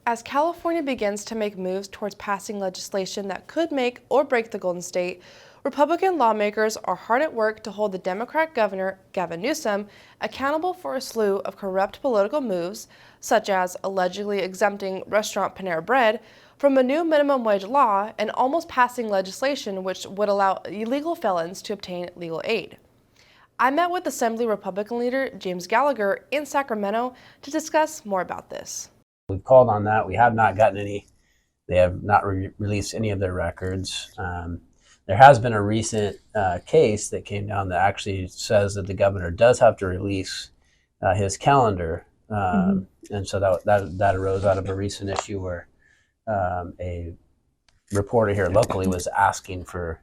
As California begins to make moves towards passing legislation that could make or break the Golden State, Republican lawmakers are hard at work to hold the Democrat Governor, Gavin Newsom, accountable for a slew of corrupt political moves, such as allegedly exempting restaurant Panera Bread from a new minimum wage law and almost passing legislation which would allow illegal felons to obtain legal aid. I met with Assembly Republican leader James Gallagher in Sacramento to discuss more about this. We've called on that. We have not gotten any. They have not released any of their records. There has been a recent case that came down that actually says that the governor does have to release his calendar. And so that arose out of a recent issue where a reporter here locally was asking for,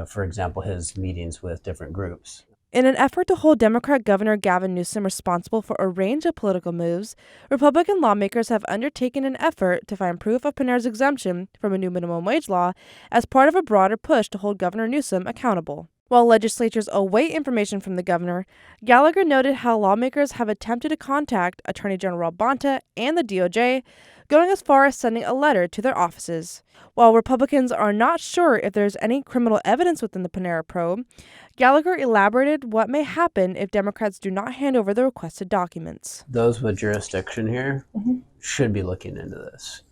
for example, his meetings with different groups. In an effort to hold Democrat Governor Gavin Newsom responsible for a range of political moves, Republican lawmakers have undertaken an effort to find proof of Panera's exemption from a new minimum wage law as part of a broader push to hold Governor Newsom accountable. While legislatures await information from the governor, Gallagher noted how lawmakers have attempted to contact Attorney General Bonta and the DOJ, going as far as sending a letter to their offices. While Republicans are not sure if there's any criminal evidence within the Panera probe, Gallagher elaborated what may happen if Democrats do not hand over the requested documents. Those with jurisdiction here should be looking into this,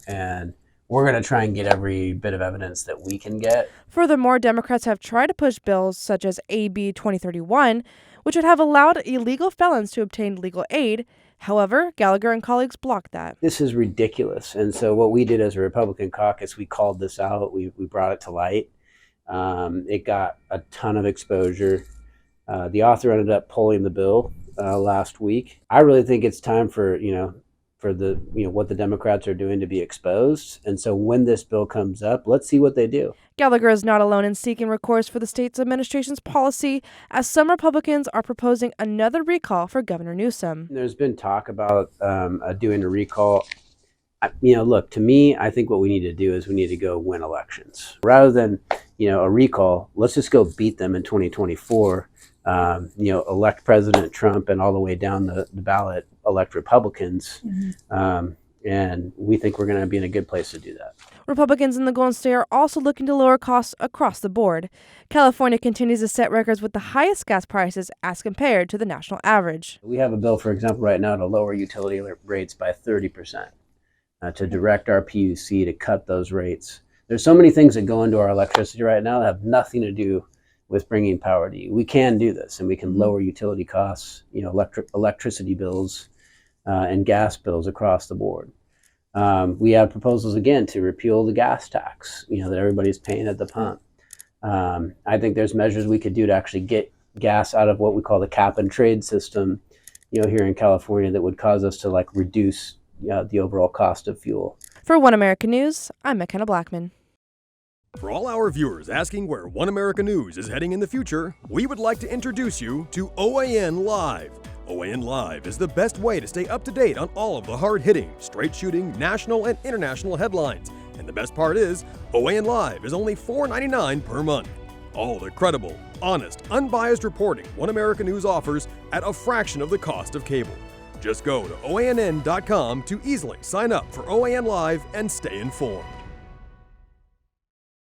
and we're going to try and get every bit of evidence that we can get. Furthermore, Democrats have tried to push bills such as AB 2031, which would have allowed illegal felons to obtain legal aid. However, Gallagher and colleagues blocked that. This is ridiculous. And so what we did as a Republican caucus, we called this out. We brought it to light. It got a ton of exposure. The author ended up pulling the bill last week. I really think it's time for what the Democrats are doing to be exposed. And so when this bill comes up, let's see what they do. Gallagher is not alone in seeking recourse for the state's administration's policy, as some Republicans are proposing another recall for Governor Newsom. There's been talk about doing a recall. Look, to me, I think what we need to do is we need to go win elections. Rather than, a recall, let's just go beat them in 2024. Elect President Trump and all the way down the ballot, elect Republicans. And we think we're going to be in a good place to do that. Republicans in the Golden State are also looking to lower costs across the board. California continues to set records with the highest gas prices as compared to the national average. We have a bill, for example, right now to lower utility rates by 30%, to direct our PUC to cut those rates. There's so many things that go into our electricity right now that have nothing to do with bringing power to you. We can do this, and we can lower utility costs, electricity bills and gas bills across the board. We have proposals, again, to repeal the gas tax, that everybody's paying at the pump. I think there's measures we could do to actually get gas out of what we call the cap and trade system, here in California, that would cause us to reduce the overall cost of fuel. For One America News, I'm McKenna Blackman. For all our viewers asking where One America News is heading in the future, we would like to introduce you to OAN Live. OAN Live is the best way to stay up to date on all of the hard-hitting, straight-shooting, national and international headlines. And the best part is, OAN Live is only $4.99 per month. All the credible, honest, unbiased reporting One America News offers at a fraction of the cost of cable. Just go to OANN.com to easily sign up for OAN Live and stay informed.